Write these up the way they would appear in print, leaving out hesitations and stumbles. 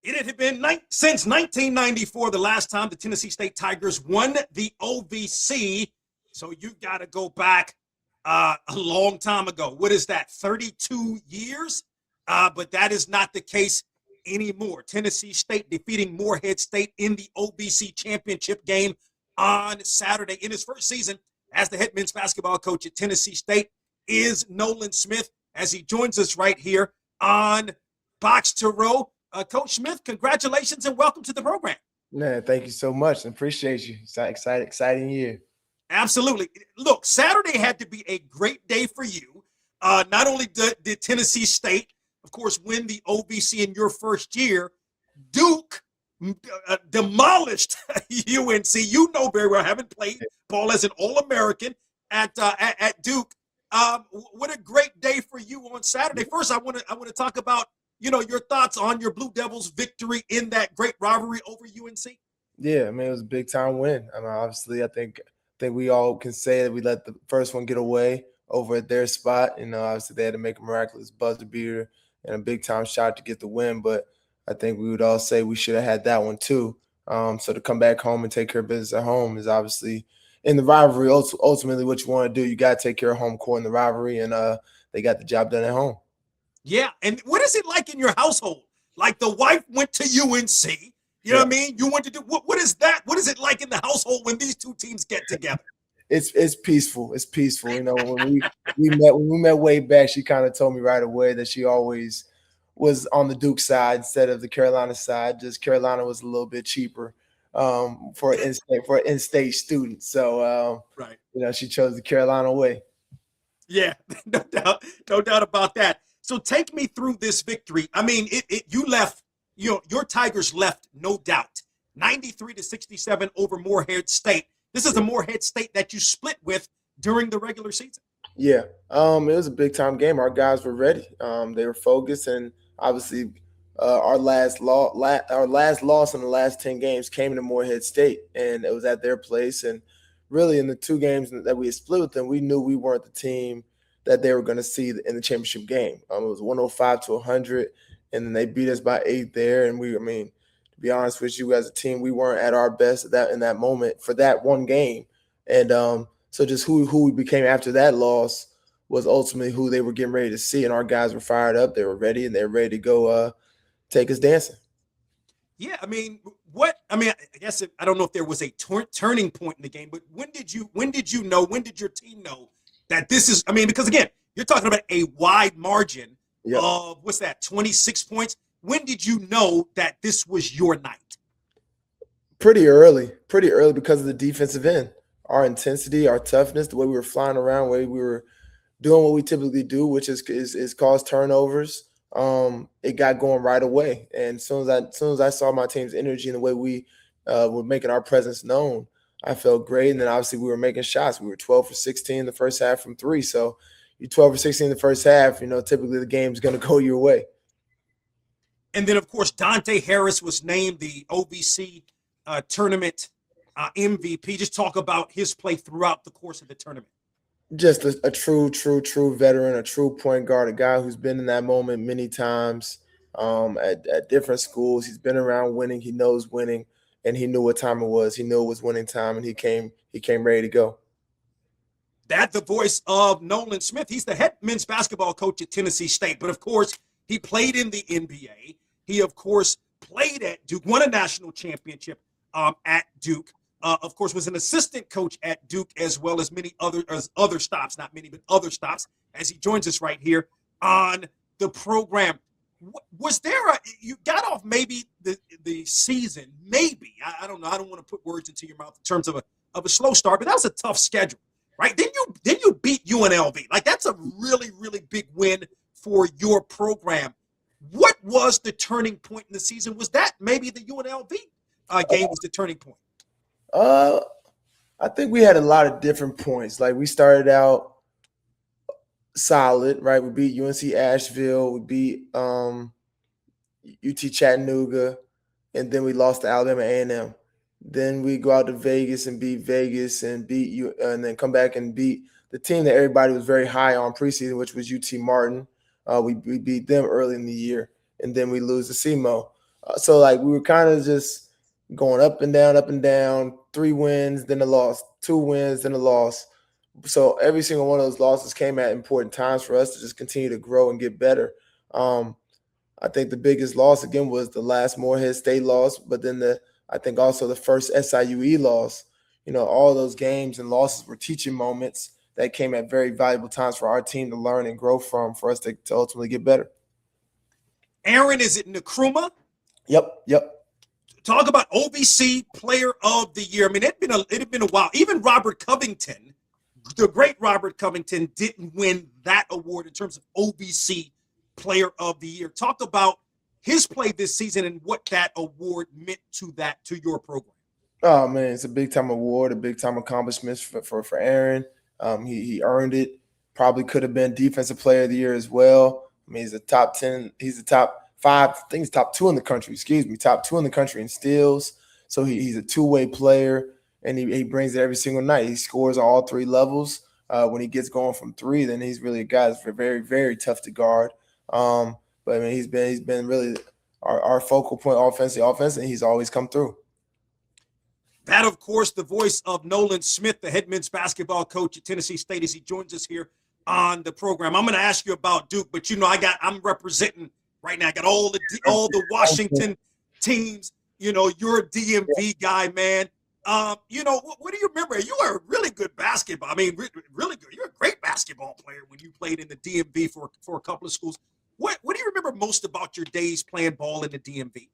It had been since 1994, the last time the Tennessee State Tigers won the OVC. So you've got to go back a long time ago. What is that, 32 years? But that is not the case anymore. Tennessee State defeating Morehead State in the OVC championship game on Saturday. In his first season as the head men's basketball coach at Tennessee State is Nolan Smith, as he joins us right here on Box to Row. Coach Smith, congratulations and welcome to the program. Man, thank you so much. Appreciate you. It's exciting year. Absolutely. Look, Saturday had to be a great day for you. Not only did Tennessee State, of course, win the OVC in your first year, Duke demolished UNC. You know very well, having played ball as an All-American at Duke. What a great day for you on Saturday. First, I want to talk about your thoughts on your Blue Devils' victory in that great rivalry over UNC. Yeah, I mean, it was a big time win. I mean, obviously, I think we all can say that we let the first one get away over at their spot. Obviously they had to make a miraculous buzzer beater and a big time shot to get the win. But I think we would all say we should have had that one too. So to come back home and take care of business at home is obviously in the rivalry. Ultimately, what you want to do, you got to take care of home court in the rivalry, and they got the job done at home. Yeah, and what is it like in your household? Like the wife went to UNC. You know what I mean? You went to do what is that? What is it like in the household when these two teams get together? It's peaceful. It's peaceful. When we met way back, she kind of told me right away that she always was on the Duke side instead of the Carolina side. Just Carolina was a little bit cheaper for an in-state student. So right. She chose the Carolina way. Yeah, no doubt about that. So take me through this victory. I mean, you left, your Tigers left, no doubt, 93-67 over Morehead State. This is a Morehead State that you split with during the regular season. Yeah, it was a big time game. Our guys were ready. They were focused, and obviously, our last loss in the last 10 games came to Morehead State, and it was at their place. And really, in the 2 games that we had split with them, we knew we weren't the team that they were going to see in the championship game. It was 105-100, and then they beat us by 8 there. And to be honest with you, as a team, we weren't at our best in that moment for that one game. And so just who we became after that loss was ultimately who they were getting ready to see. And our guys were fired up. They were ready, and they were ready to go take us dancing. Yeah, I guess I don't know if there was a turning point in the game, but when did your team know that this is, because again, you're talking about a wide margin of, 26 points. When did you know that this was your night? Pretty early because of the defensive end. Our intensity, our toughness, the way we were flying around, the way we were doing what we typically do, which is cause turnovers. It got going right away. And as soon as I saw my team's energy and the way we were making our presence known, I felt great. And then obviously we were making shots. We were 12 for 16 in the first half from 3. So you're 12 for 16 in the first half, typically the game's going to go your way. And then, of course, Dante Harris was named the OVC Tournament MVP. Just talk about his play throughout the course of the tournament. Just a true veteran, a true point guard, a guy who's been in that moment many times at different schools. He's been around winning. He knows winning. And he knew what time it was. He knew it was winning time, and he came ready to go. That's the voice of Nolan Smith. He's the head men's basketball coach at Tennessee State. But, of course, he played in the NBA. He, of course, played at Duke, won a national championship at Duke. Of course, was an assistant coach at Duke, as well as many other stops, not many, but other stops, as he joins us right here on the program. Was there you got off maybe the season, maybe, I don't know, I don't want to put words into your mouth in terms of a slow start, but that was a tough schedule, right? Then you beat UNLV. Like, that's a really, really big win for your program. What was the turning point in the season? Was that maybe the UNLV game was the turning point? I think we had a lot of different points. Like, we started out solid, right? We beat UNC Asheville, we beat UT Chattanooga, and then we lost to Alabama A&M. Then we go out to Vegas and beat Vegas and beat you, and then come back and beat the team that everybody was very high on preseason, which was UT Martin. We beat them early in the year, and then we lose to SEMO. So like we were kind of just going up and down, 3 wins, then a loss, 2 wins, then a loss. So every single one of those losses came at important times for us to just continue to grow and get better. Um, I think the biggest loss again was the last Morehead State loss, but then I think also the first SIUE loss. All those games and losses were teaching moments that came at very valuable times for our team to learn and grow from, for us to ultimately get better. Aaron, is it Nkrumah? Yep. Talk about OVC Player of the Year. I mean, it had been a while. Even Robert Covington, the great Robert Covington, didn't win that award in terms of OVC Player of the Year. Talk about his play this season and what that award meant to your program. Oh man, it's a big time award, a big time accomplishment for Aaron. He earned it. Probably could have been Defensive Player of the Year as well. I mean, he's a top 10. He's a top 5. I think he's top 2 in the country. Top 2 in the country in steals. So he's a two-way player, and he brings it every single night. He scores on all 3 levels. When he gets going from 3, then he's really a guy that's very, very tough to guard. But I mean, he's been really our focal point offense, and he's always come through. That, of course, the voice of Nolan Smith, the head men's basketball coach at Tennessee State, as he joins us here on the program. I'm going to ask you about Duke, but I'm representing right now. I got all the Washington teams. You're a DMV guy, man. What do you remember? You were a really good basketball. I mean, really good. You're a great basketball player when you played in the DMV for a couple of schools. What do you remember most about your days playing ball in the DMV?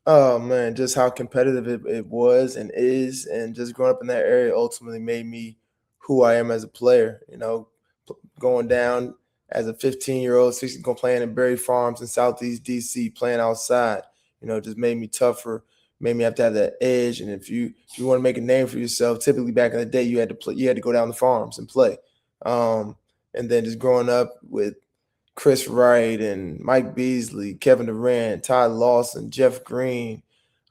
Oh man, just how competitive it was and is, and just growing up in that area ultimately made me who I am as a player. Going down as a 15-year-old, 16, going playing in Berry Farms in Southeast DC, playing outside. Just made me tougher, made me have to have that edge. And if you want to make a name for yourself, typically back in the day, you had to go down the farms and play. And then just growing up with Chris Wright and Mike Beasley, Kevin Durant, Todd Lawson, Jeff Green,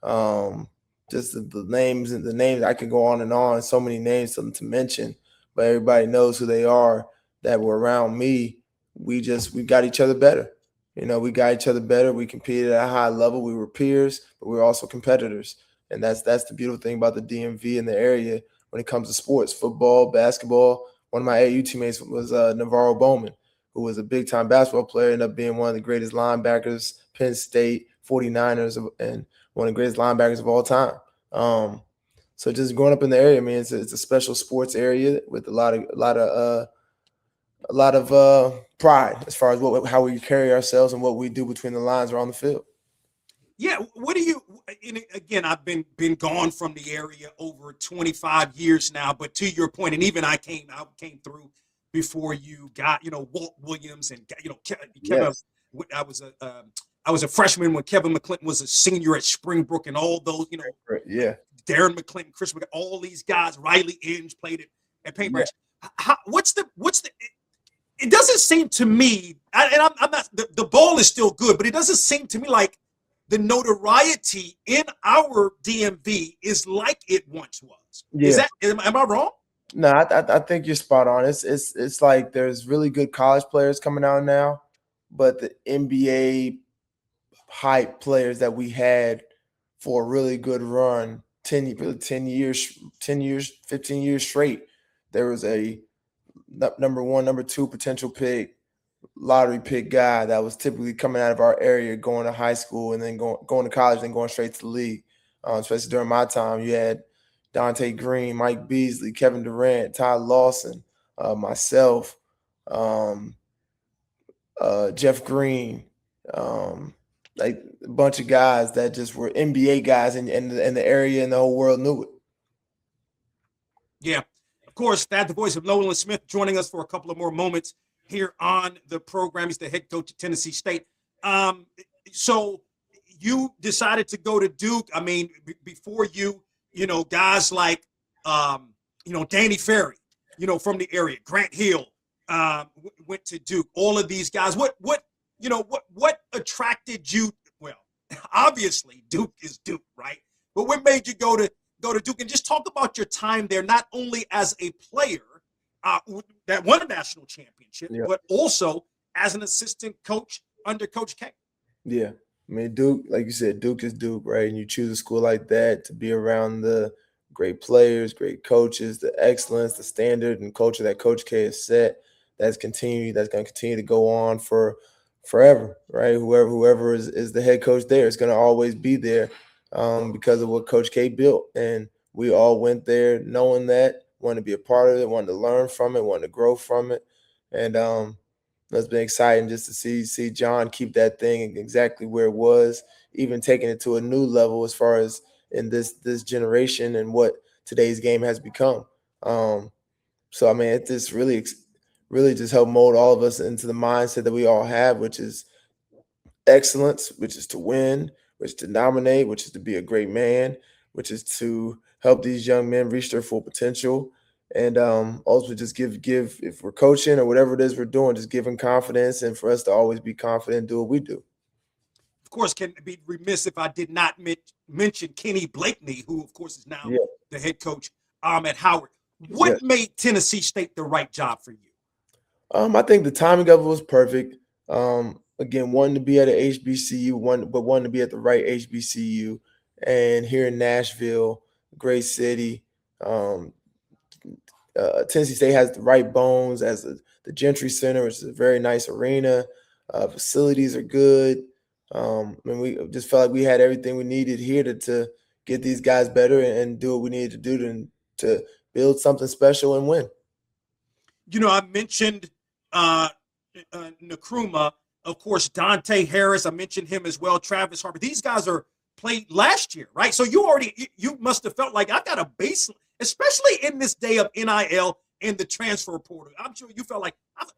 just the names I can go on, so many names to mention, but everybody knows who they are that were around me. We got each other better. We got each other better. We competed at a high level. We were peers, but we were also competitors. And that's the beautiful thing about the DMV in the area when it comes to sports, football, basketball. One of my AU teammates was Navarro Bowman, who was a big-time basketball player, ended up being one of the greatest linebackers, Penn State, 49ers, and one of the greatest linebackers of all time. So just growing up in the area, I mean, it's a special sports area with a lot of pride as far as how we carry ourselves and what we do between the lines around the field. Yeah, what do you? And again, I've been gone from the area over 25 years now. But to your point, and even I came through before you got, Walt Williams and Kevin. Yes. I was a freshman when Kevin McClinton was a senior at Springbrook, and all those, Yeah. Darren McClinton, Chris McClinton, all these guys. Riley Inge played at Paint Branch. Yeah. What's the? It doesn't seem to me, and I'm not. The ball is still good, but it doesn't seem to me like the notoriety in our DMV is like it once was. Yeah. Am I wrong? No, I think you're spot on. It's like there's really good college players coming out now, but the NBA hype players that we had for a really good run, 10 years, 15 years straight, there was a number 1, number 2 potential pick, lottery pick guy that was typically coming out of our area, going to high school and then going to college and going straight to the league. Especially during my time, you had Dante Green, Mike Beasley, Kevin Durant, Todd Lawson, myself, Jeff Green, like a bunch of guys that just were NBA guys in the area, and the whole world knew it. Yeah. Of course, that's the voice of Nolan Smith joining us for a couple of more moments here on the program. He's the head coach at Tennessee State. So you decided to go to Duke. I mean, before you, guys like, Danny Ferry, from the area, Grant Hill went to Duke. All of these guys. What attracted you? Well, obviously Duke is Duke, right? But what made you go to Duke? And just talk about your time there, not only as a player that won a national championship, but also as an assistant coach under Coach K. Yeah. I mean, Duke, like you said, Duke is Duke, right? And you choose a school like that to be around the great players, great coaches, the excellence, the standard and culture that Coach K has set. That's going to continue to go on for forever, right? Whoever is the head coach there is going to always be there because of what Coach K built, and we all went there knowing that, wanted to be a part of it, wanted to learn from it, wanted to grow from it, and it's been exciting just to see John keep that thing exactly where it was, even taking it to a new level as far as in this generation and what today's game has become. So I mean, it just really just helped mold all of us into the mindset that we all have, which is excellence, which is to win, which is to dominate, which is to be a great man, which is to help these young men reach their full potential. And also just give if we're coaching or whatever it is we're doing, just giving confidence and for us to always be confident and do what we do. Of course, can be remiss if I did not mention Kenny Blakeney, who, of course, is now Yeah. the head coach at Howard. What Yes. made Tennessee State the right job for you? I think the timing of it was perfect. Again, wanting to be at a HBCU, but wanting to be at the right HBCU, and here in Nashville, great city. Um, Tennessee State has the right bones as the Gentry Center, which is a very nice arena. Facilities are good. And we just felt like we had everything we needed here to get these guys better and do what we needed to do to build something special and win. You know, I mentioned Nkrumah, of course, Dante Harris. I mentioned him as well. Travis Harper. These guys are played last year, right? So you must have felt like I got a baseline, especially in this day of NIL and the transfer portal. I'm sure you felt like,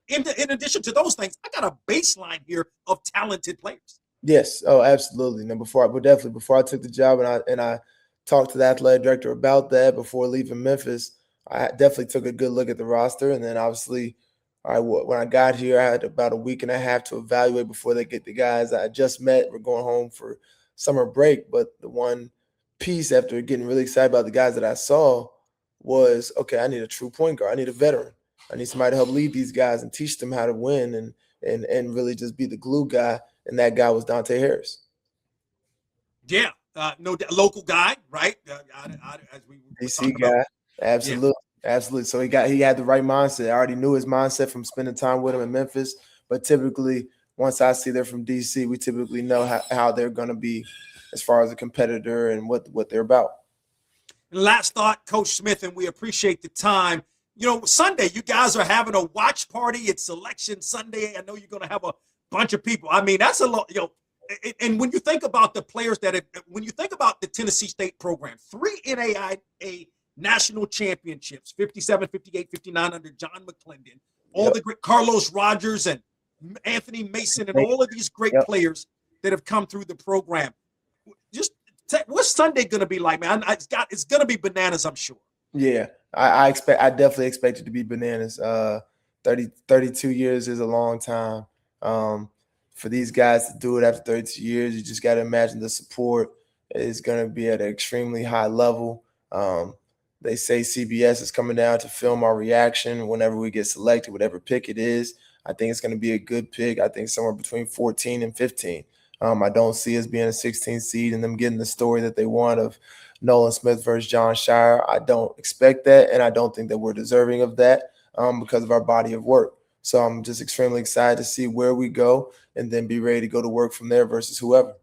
in addition to those things, I got a baseline here of talented players. Yes. Oh, absolutely. Now, before I took the job and I talked to the athletic director about that before leaving Memphis, I definitely took a good look at the roster, and then obviously, when I got here, I had about a week and a half to evaluate before they get the guys I just met. We're going home for summer break, but the one piece after getting really excited about the guys that I saw was, okay, I need a true point guard. I need a veteran. I need somebody to help lead these guys and teach them how to win and really just be the glue guy. And that guy was Dante Harris. Yeah, no local guy, right? As we were DC talking about. guy. Absolutely. Yeah. Absolutely. So he had the right mindset. I already knew his mindset from spending time with him in Memphis. But typically, once I see they're from DC, we typically know how they're going to be as far as a competitor and what they're about. Last thought, Coach Smith, and we appreciate the time. You know, Sunday, you guys are having a watch party. It's Selection Sunday. I know you're going to have a bunch of people. I mean, that's a lot. You know, and when you think about the players when you think about the Tennessee State program, 3 NAIA national championships, 57, 58, 59 under John McClendon, all the great Carlos Rogers and Anthony Mason and all of these great players that have come through the program. Just what's Sunday going to be like, man? It's going to be bananas, I'm sure. Yeah, I definitely expect it to be bananas. 32 years is a long time. For these guys to do it after 32 years, you just got to imagine the support is going to be at an extremely high level. They say CBS is coming down to film our reaction whenever we get selected, whatever pick it is. I think it's going to be a good pick. I think somewhere between 14 and 15. I don't see us being a 16 seed and them getting the story that they want of Nolan Smith versus John Shire. I don't expect that, and I don't think that we're deserving of that because of our body of work. So I'm just extremely excited to see where we go and then be ready to go to work from there versus whoever.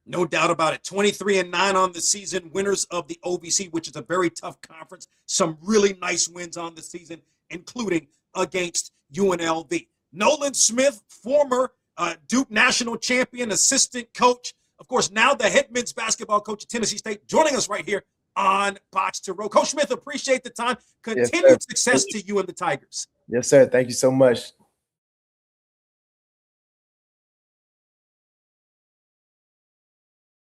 No doubt about it. 23-9 on the season, winners of the OVC, which is a very tough conference. Some really nice wins on the season, including against UNLV. Nolan Smith, former Duke national champion, assistant coach. Of course, now the head men's basketball coach at Tennessee State, joining us right here on Box to Row. Coach Smith, appreciate the time. Continued success to you and the Tigers. Yes, sir. Thank you so much.